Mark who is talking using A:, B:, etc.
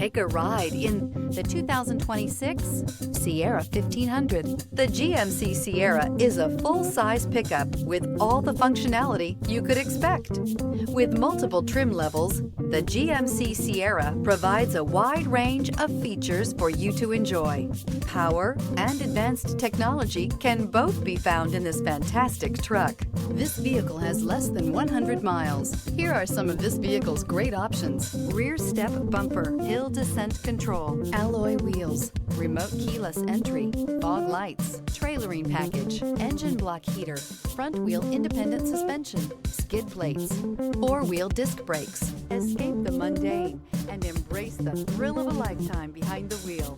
A: Take a ride in the 2026 Sierra 1500. The GMC Sierra is a full-size pickup with all the functionality you could expect. With multiple trim levels, the GMC Sierra provides a wide range of features for you to enjoy. Power and advanced technology can both be found in this fantastic truck. This vehicle has less than 100 miles. Here are some of this vehicle's great options: rear step bumper, hill descent control, alloy wheels, remote keyless entry, fog lights, trailering package, engine block heater, front wheel independent suspension, skid plates, four-wheel disc brakes. Escape the mundane and embrace the thrill of a lifetime behind the wheel.